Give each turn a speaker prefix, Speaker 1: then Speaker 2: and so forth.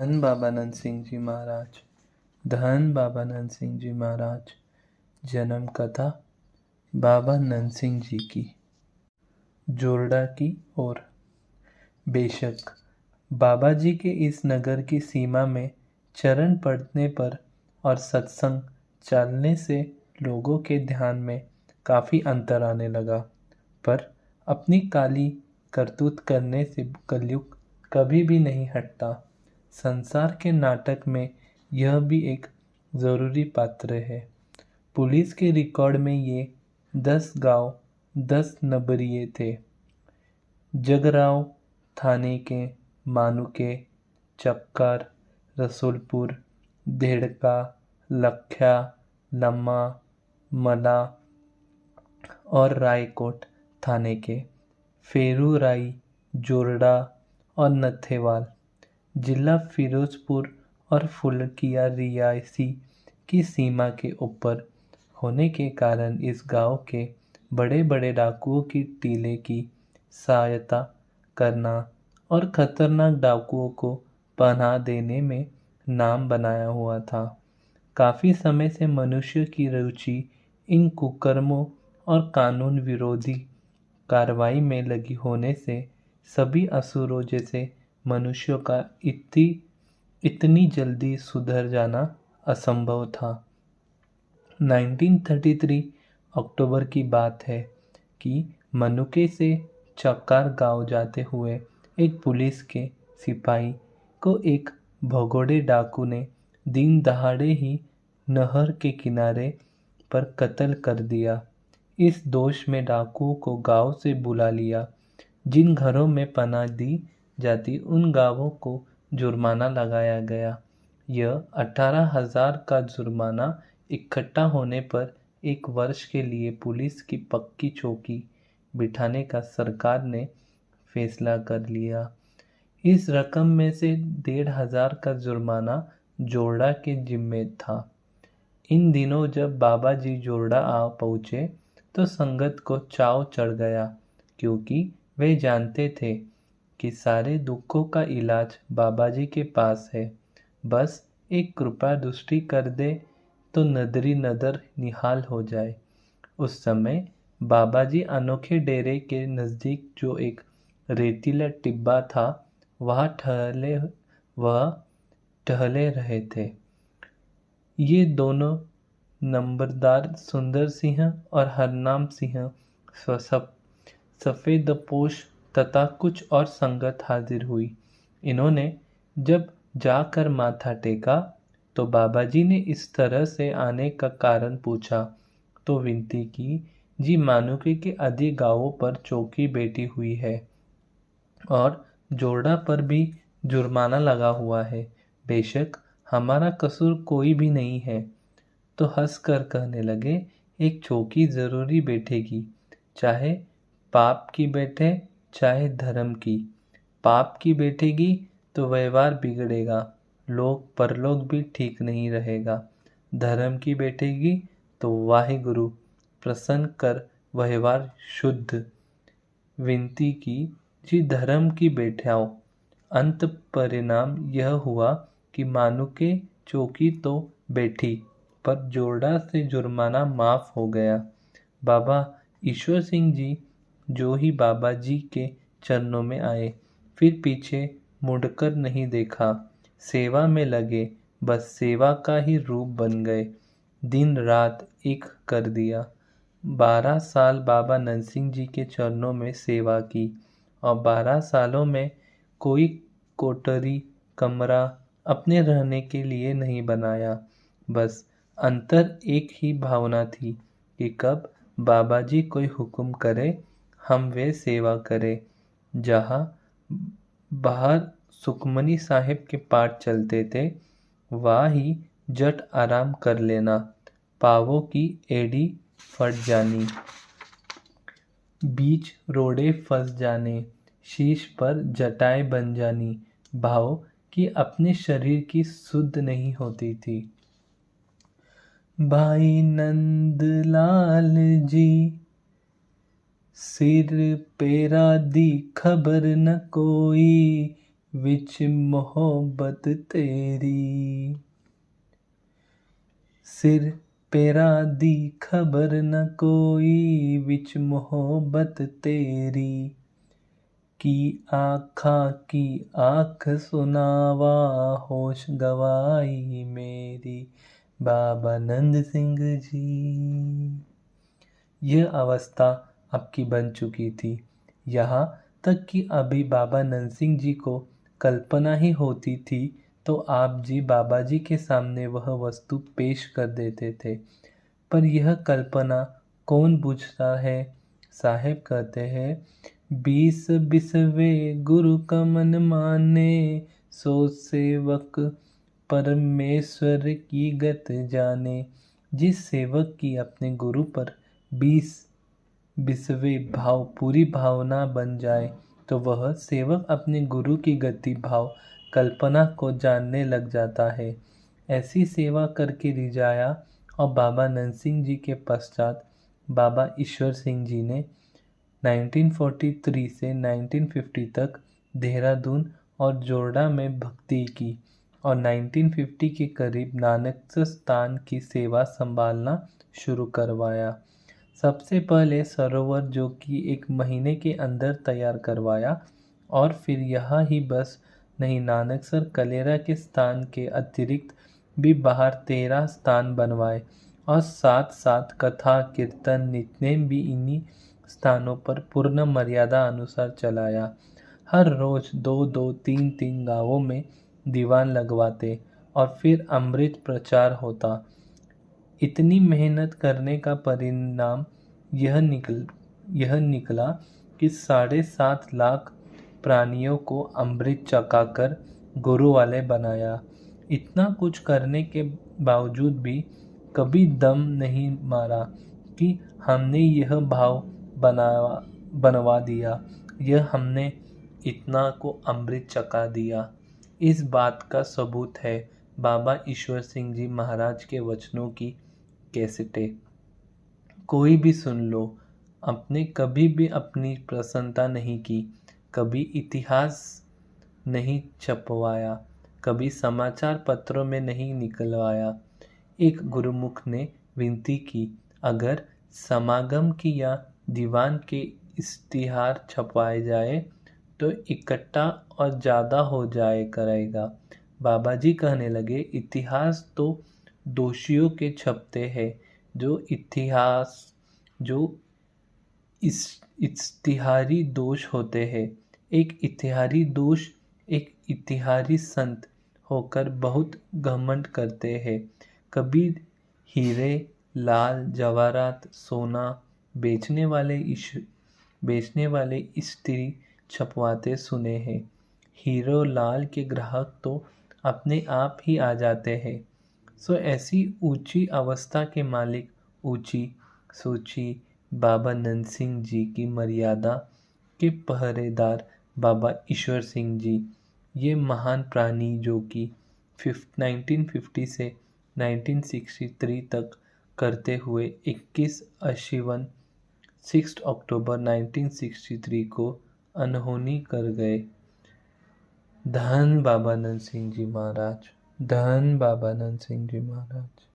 Speaker 1: धन बाबा नंद सिंह जी महाराज। धन बाबा नंद सिंह जी महाराज। जन्म कथा बाबा नंद सिंह जी की। जोरडा की ओर। बेशक बाबा जी के इस नगर की सीमा में चरण पड़ने पर और सत्संग चलने से लोगों के ध्यान में काफ़ी अंतर आने लगा, पर अपनी काली करतूत करने से कलयुग कभी भी नहीं हटता। संसार के नाटक में यह भी एक ज़रूरी पात्र है। पुलिस के रिकॉर्ड में ये 10 गांव 10 नंबरिए थे। जगराव थाने के मानुके, चक्कर, रसूलपुर, देहड़का, लख्या, लम्मा, मला और रायकोट थाने के फेरूराई, जोरडा और नथेवाल जिला फिरोजपुर और फुलकिया रियासी की सीमा के ऊपर होने के कारण इस गांव के बड़े बड़े डाकुओं की टीले की सहायता करना और खतरनाक डाकुओं को पनाह देने में नाम बनाया हुआ था। काफ़ी समय से मनुष्य की रुचि इन कुकर्मों और कानून विरोधी कार्रवाई में लगी होने से सभी असुरों जैसे मनुष्यों का इतनी जल्दी सुधर जाना असंभव था। 1933 अक्टूबर की बात है कि मनुके से चक्कार गांव जाते हुए एक पुलिस के सिपाही को एक भगोड़े डाकू ने दिन दहाड़े ही नहर के किनारे पर कत्ल कर दिया। इस दोष में डाकुओं को गांव से बुला लिया। जिन घरों में पनाह दी जाती उन गांवों को जुर्माना लगाया गया। यह 18,000 का जुर्माना इकट्ठा होने पर 1 वर्ष के लिए पुलिस की पक्की चौकी बिठाने का सरकार ने फैसला कर लिया। इस रकम में से 1,500 का जुर्माना जोरडा के जिम्मे था। इन दिनों जब बाबा जी जोरडा आ पहुँचे तो संगत को चाव चढ़ गया, क्योंकि वे जानते थे कि सारे दुखों का इलाज बाबा जी के पास है। बस एक कृपा दृष्टि कर दे तो नदरी नदर निहाल हो जाए। उस समय बाबा जी अनोखे डेरे के नज़दीक जो एक रेतीला टिब्बा था वह टहले रहे थे। ये दोनों नंबरदार सुंदर सिंह और हरनाम सिंह सफ़ेदपोश तथा कुछ और संगत हाजिर हुई। इन्होंने जब जाकर माथा टेका तो बाबा जी ने इस तरह से आने का कारण पूछा तो विनती की, जी मानुके के आदि गांवों पर चौकी बैठी हुई है और जोरडा पर भी जुर्माना लगा हुआ है। बेशक हमारा कसूर कोई भी नहीं है। तो हंसकर कहने लगे, एक चौकी जरूरी बैठेगी, चाहे पाप की बैठे चाहे धर्म की। पाप की बैठेगी तो व्यवहार बिगड़ेगा, लोक परलोक भी ठीक नहीं रहेगा। धर्म की बैठेगी तो वाहिगुरु प्रसन्न कर व्यवहार शुद्ध। विनती की, जी धर्म की बैठाओ। अंत परिणाम यह हुआ कि मानुके चौकी तो बैठी, पर जोरडा से जुर्माना माफ हो गया। बाबा ईश्वर सिंह जी जो ही बाबा जी के चरणों में आए, फिर पीछे मुड़कर नहीं देखा। सेवा में लगे, बस सेवा का ही रूप बन गए। दिन रात एक कर दिया। 12 साल बाबा नंद सिंह जी के चरणों में सेवा की और 12 सालों में कोई कोठरी कमरा अपने रहने के लिए नहीं बनाया। बस अंतर एक ही भावना थी कि कब बाबा जी कोई हुक्म करे हम वे सेवा करें। जहाँ बाहर सुखमनी साहिब के पाठ चलते थे वहाँ ही जट आराम कर लेना, पावों की एड़ी फट जानी, बीच रोड़े फंस जाने, शीश पर जटाएं बन जानी, भाव कि अपने शरीर की सुध नहीं होती थी। भाई नंदलाल जी सिर पेरा दी खबर न कोई, विच मोहब्बत तेरी। सिर पेरा दी खबर न कोई, विच मोहब्बत तेरी। की आखा की आख सुनावा, होश गवाई मेरी। बाबा नंद सिंह जी। यह अवस्था आपकी बन चुकी थी। यहाँ तक कि अभी बाबा नंद सिंह जी को कल्पना ही होती थी तो आप जी बाबा जी के सामने वह वस्तु पेश कर देते थे। पर यह कल्पना कौन बूझता है। साहेब कहते हैं, बीस बिसवे गुरु का मन माने, सो सेवक परमेश्वर की गत जाने। जिस सेवक की अपने गुरु पर 20 बिसवे भाव पूरी भावना बन जाए तो वह सेवक अपने गुरु की गति भाव कल्पना को जानने लग जाता है। ऐसी सेवा करके रिझाया और बाबा नंद सिंह जी के पश्चात बाबा ईश्वर सिंह जी ने 1943 से 1950 तक देहरादून और जोरडा में भक्ति की और 1950 के करीब नानक स्थान की सेवा संभालना शुरू करवाया। सबसे पहले सरोवर जो कि 1 महीने के अंदर तैयार करवाया और फिर यहाँ ही बस नहीं, नानकसर कलेरा के स्थान के अतिरिक्त भी बाहर 13 स्थान बनवाए और साथ साथ कथा कीर्तन नित्यनेम भी इन्हीं स्थानों पर पूर्ण मर्यादा अनुसार चलाया। हर रोज 2-2 3-3 गांवों में दीवान लगवाते और फिर अमृत प्रचार होता। इतनी मेहनत करने का परिणाम यह निकला कि 7.5 लाख प्राणियों को अमृत चखाकर गुरु वाले बनाया। इतना कुछ करने के बावजूद भी कभी दम नहीं मारा कि हमने यह भाव बनवा दिया, यह हमने इतना को अमृत चखा दिया। इस बात का सबूत है बाबा ईश्वर सिंह जी महाराज के वचनों की कैसेटें। कोई भी सुन लो। आपने कभी भी अपनी प्रसन्नता नहीं की, कभी इतिहास नहीं छपवाया, कभी समाचार पत्रों में नहीं निकलवाया। एक गुरुमुख ने विनती की, अगर समागम की या दीवान के इश्तिहार छपवाए जाए तो इकट्ठा और ज़्यादा हो जाए करेगा। बाबा जी कहने लगे, इतिहास तो दोषियों के छपते हैं। जो इश्तिहारी दोष होते हैं। एक इश्तिहारी दोष एक इश्तिहारी संत होकर बहुत घमंड करते हैं। कभी हीरे लाल जवाहरात सोना बेचने वाले इस्त्री छपवाते सुने हैं। हीरो लाल के ग्राहक तो अपने आप ही आ जाते हैं। सो ऐसी ऊंची अवस्था के मालिक, ऊंची सोची बाबा नंद सिंह जी की मर्यादा के पहरेदार बाबा ईश्वर सिंह जी, ये महान प्राणी जो कि 1950 से 1963 तक करते हुए 21 आश्विन 6 अक्टूबर 1963 को अनहोनी कर गए। धन बाबा नंद सिंह जी महाराज, धन बाबा नंद सिंह जी महाराज।